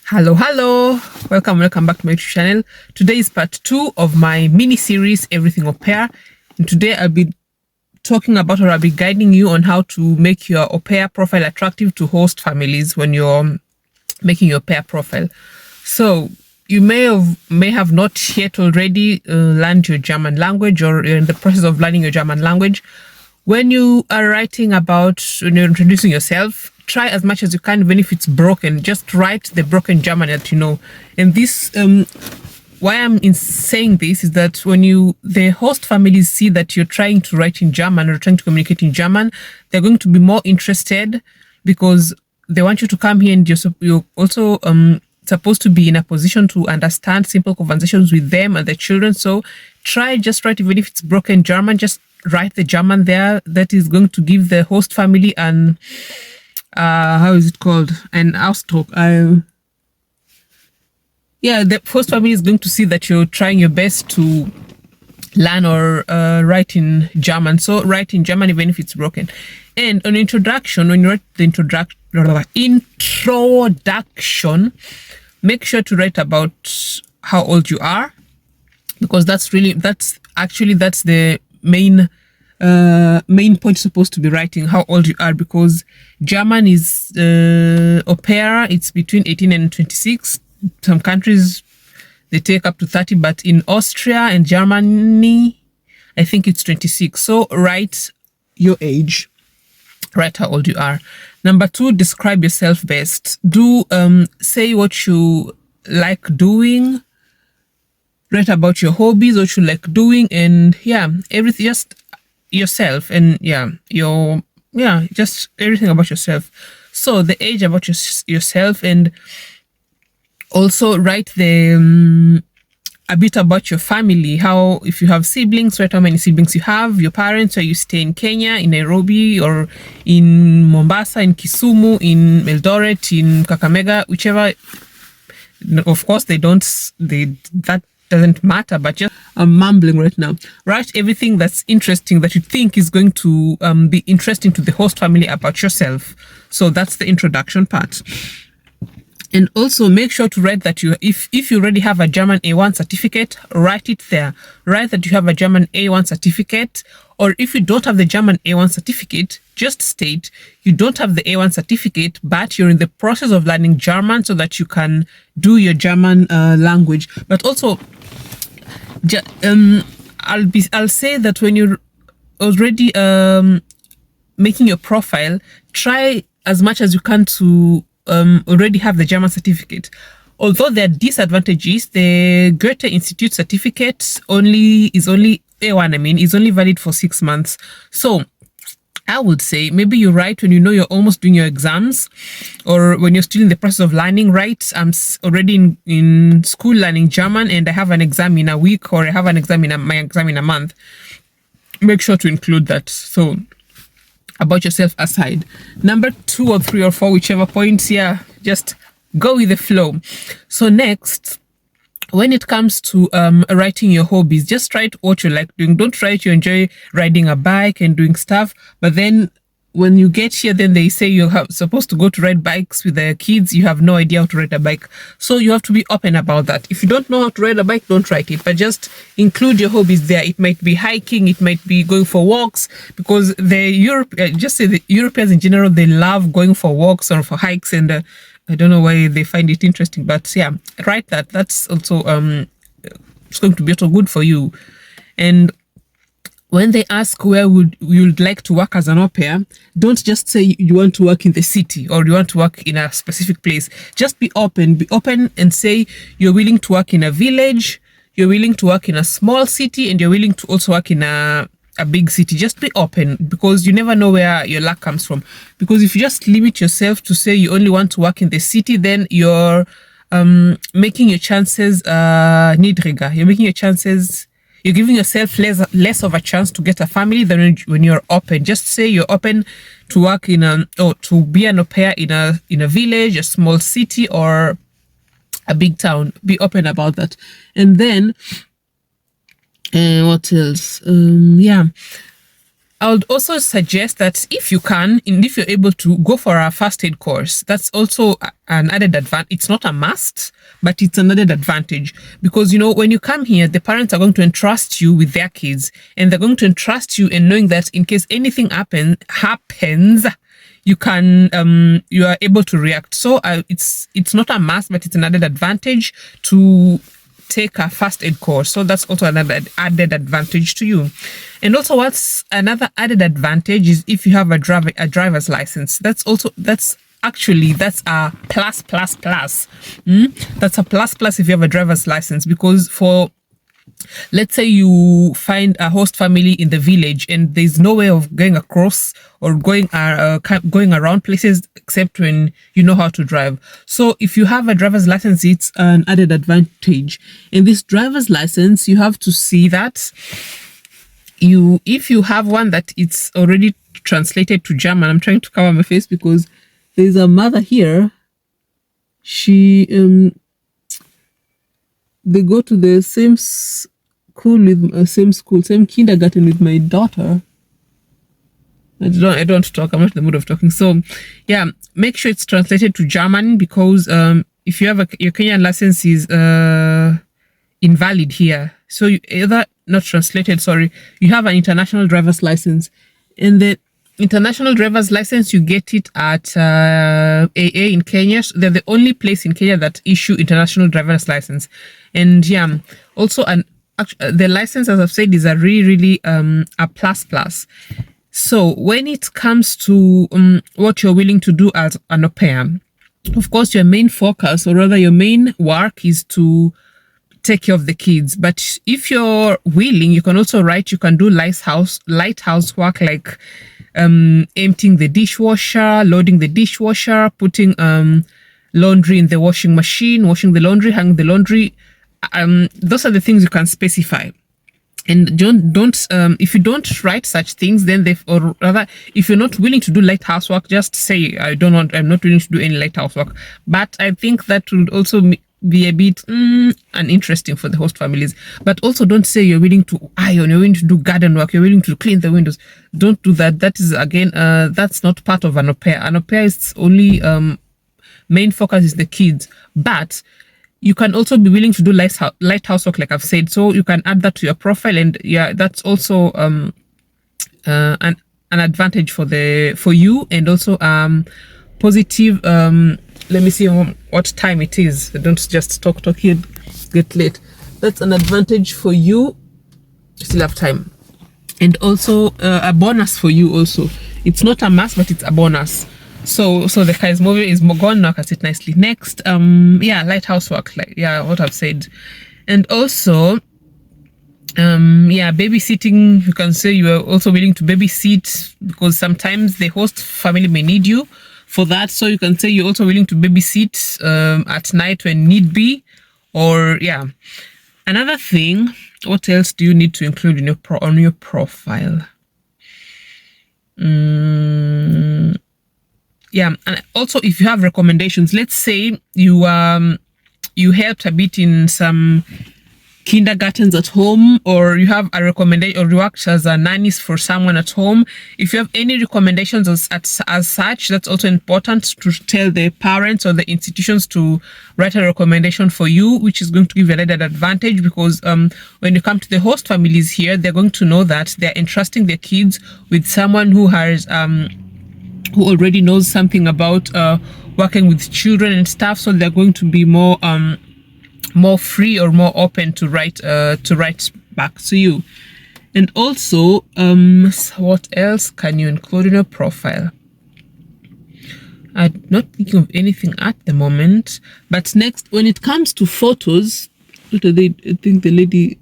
Hello. Welcome back to my YouTube channel. Today is part 2 of my mini series, Everything Au Pair. And today I'll be talking about, or I'll be guiding you on how to make your au pair profile attractive to host families when you're making your pair profile. So you may have not yet already learned your German language, or you're in the process of learning your German language. When you are writing when you're introducing yourself, try as much as you can, even if it's broken, just write the broken German that you know. And this, why I'm saying this is that when the host families see that you're trying to write in German or trying to communicate in German, they're going to be more interested because they want you to come here, and you're also supposed to be in a position to understand simple conversations with them and the children. So just write, even if it's broken German, just write the German there. That is going to give the host family an how is it called? An Ausdruck. The host family is going to see that you're trying your best to learn or write in German. So write in German even if it's broken. And on introduction, when you write the introduction, make sure to write about how old you are, because that's the main point you're supposed to be writing, how old you are, because German is au pair, it's between 18 and 26. Some countries they take up to 30, but in Austria and Germany I think it's 26. So write your age, write how old you are. Number 2, describe yourself best. Say what you like doing, write about your hobbies, what you like doing, and everything, just yourself, and just everything about yourself. So the age, about yourself, and also write a bit about your family. If you have siblings, write how many siblings you have, your parents, or you stay in Kenya, in Nairobi, or in Mombasa, in Kisumu, in Eldoret, in Kakamega, whichever. Of course, that doesn't matter, but just I'm mumbling right now. Write everything that's interesting, that you think is going to be interesting to the host family about yourself. So that's the introduction part. And also make sure to write that if you already have a German A1 certificate, write it there. Write that you have a German A1 certificate, or if you don't have the German A1 certificate, just state you don't have the A1 certificate, but you're in the process of learning German so that you can do your German language. But also, I'll say that when you're already making your profile, try as much as you can to already have the German certificate. Although there are disadvantages, the Goethe Institute certificate is only A1, is only valid for 6 months. So I would say maybe you write when you know you're almost doing your exams, or when you're still in the process of learning. Write, I'm already in school learning German, and I have an exam in a week, or I have an exam my exam in a month. Make sure to include that. So about yourself aside. Number 2 or 3 or 4, whichever points, just go with the flow. So next, when it comes to writing your hobbies, just write what you like doing. Don't write you enjoy riding a bike and doing stuff, but then when you get here, then they say you're supposed to go to ride bikes with the kids. You have no idea how to ride a bike. So you have to be open about that. If you don't know how to ride a bike, don't write it, but just include your hobbies there. It might be hiking, it might be going for walks, because the Europeans in general, they love going for walks or for hikes, and I don't know why they find it interesting, but write that. That's also it's going to be also good for you. And when they ask where you'd like to work as an au pair, don't just say you want to work in the city or you want to work in a specific place. Just be open and say you're willing to work in a village, you're willing to work in a small city, and you're willing to also work in a big city. Just be open, because you never know where your luck comes from. Because if you just limit yourself to say you only want to work in the city, then you're making your chances niedriger. You're giving yourself less of a chance to get a family than when you're open. Just say you're open to work to be an au pair in a village, a small city, or a big town. Be open about that. And then what else? I would also suggest that if you can, and if you're able to, go for a first aid course. That's also an added advantage. It's not a must, but it's an added advantage because, when you come here, the parents are going to entrust you with their kids, and they're going to entrust you in knowing that in case anything happens, you are able to react. So it's not a must, but it's an added advantage to take a first aid course. So that's also another added advantage to you. And also, what's another added advantage is if you have a driver's license. That's a plus plus plus. That's a plus plus if you have a driver's license, because let's say you find a host family in the village and there's no way of going across or going around places except when you know how to drive. So if you have a driver's license, it's an added advantage. In this driver's license, you have to see that if you have one that it's already translated to German. I'm trying to cover my face because there's a mother here. She they go to the same same kindergarten with my daughter. I don't talk. I'm not in the mood of talking. So, yeah, make sure it's translated to German, because if you have your Kenyan license is invalid here. So you either not translated. Sorry, you have an international driver's license, and the international driver's license, you get it at AA in Kenya. So they're the only place in Kenya that issue international driver's license. And yeah, also the license, as I've said, is a really a plus plus. So when it comes to what you're willing to do as an au pair, of course, your main focus, or rather your main work, is to take care of the kids. But if you're willing, you can also you can do light housework, like emptying the dishwasher, loading the dishwasher, putting laundry in the washing machine, washing the laundry, hanging the laundry. Those are the things you can specify. And don't if you don't write such things, then or rather, if you're not willing to do light housework, just say I'm not willing to do any light housework. But I think that would also be a bit uninteresting for the host families. But also, don't say you're willing to iron, you're willing to do garden work, you're willing to clean the windows. Don't do that. That is, again, that's not part of an au pair. An au pair is only main focus is the kids. But you can also be willing to do light housework, like I've said. So you can add that to your profile, and yeah, that's also an advantage for you, and also positive. Let me see what time it is. Don't just talk here, get late. That's an advantage for you. You still have time, and also a bonus for you. Also, it's not a must, but it's a bonus. So the guy's movie is gone now. I can sit nicely. Next, light housework, what I've said. And also, babysitting. You can say you are also willing to babysit, because sometimes the host family may need you for that. So you can say you're also willing to babysit at night when need be. Or another thing, what else do you need to include in on your profile? And also, if you have recommendations, let's say you helped a bit in some kindergartens at home, or you have a recommendation, or you worked as a nannies for someone at home. If you have any recommendations as such, that's also important to tell the parents or the institutions to write a recommendation for you, which is going to give you an added advantage, because when you come to the host families here, they're going to know that they're entrusting their kids with someone who has who already knows something about working with children and stuff. So they're going to be more free or more open to write back to you. And also, what else can you include in your profile? I'm not thinking of anything at the moment. But next, when it comes to photos, what are they? I think the lady.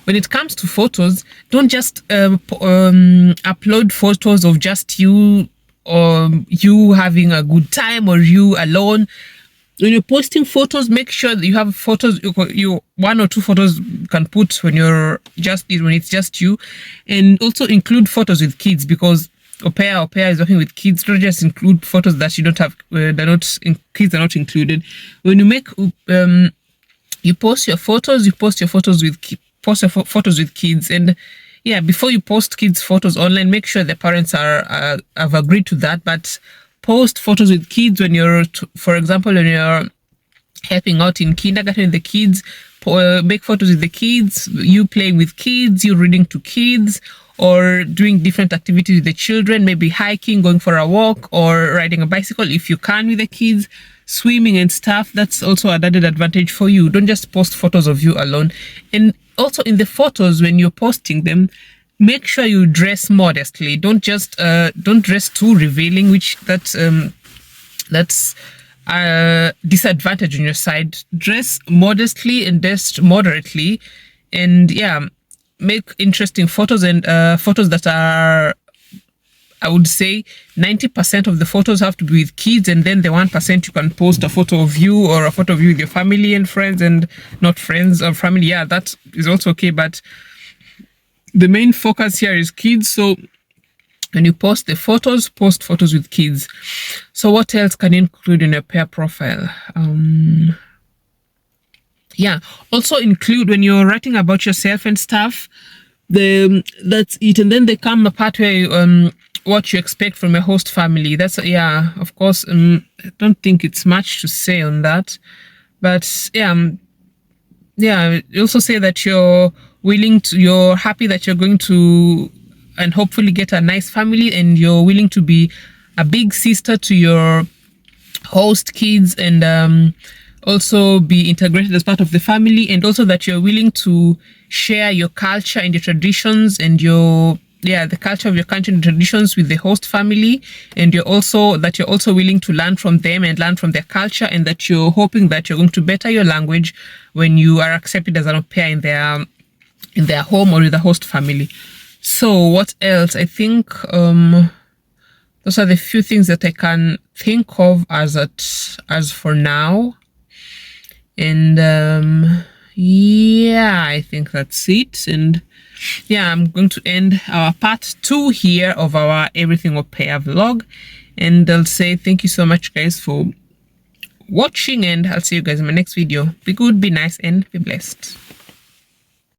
When it comes to photos, don't just upload photos of just you, or you having a good time, or you alone. When you're posting photos, make sure that you have photos. You 1 or 2 photos you can put when it's just you, and also include photos with kids, because au pair is working with kids. Don't just include photos that you don't have. Kids are not included. When you make you post your photos with kids, and yeah, before you post kids photos online, make sure the parents are have agreed to that. But post photos with kids when you're, for example, when you're helping out in kindergarten with the kids, make photos with the kids, you playing with kids, you reading to kids, or doing different activities with the children, maybe hiking, going for a walk, or riding a bicycle if you can with the kids, swimming and stuff. That's also an added advantage for you. Don't just post photos of you alone. And also in the photos, when you're posting them, make sure you dress modestly. Don't just don't dress too revealing, which that's disadvantage on your side. Dress modestly and dress moderately, and yeah, make interesting photos, and photos that are, I would say 90% of the photos have to be with kids, and then the 1% you can post a photo of you or a photo of you with your family and friends, and not friends or family. Yeah, that is also okay, but the main focus here is kids. So when you post the photos, post photos with kids. So what else can you include in a pair profile? Yeah, also include, when you're writing about yourself and stuff, that's it. And then they come a part where what you expect from a host family. That's, yeah, of course, I don't think it's much to say on that. But yeah, you also say that you're happy that you're going to, and hopefully get a nice family, and you're willing to be a big sister to your host kids, and also be integrated as part of the family, and also that you're willing to share your culture and your traditions and the culture of your country and traditions with the host family, and you're also willing to learn from them and learn from their culture, and that you're hoping that you're going to better your language when you are accepted as an au pair in their home or with the host family. So what else? I think those are the few things that I can think of as for now. And yeah, I think that's it. And yeah, I'm going to end our part 2 here of our Everything Au Pair vlog, and I'll say thank you so much, guys, for watching, and I'll see you guys in my next video. Be good, be nice, and be blessed.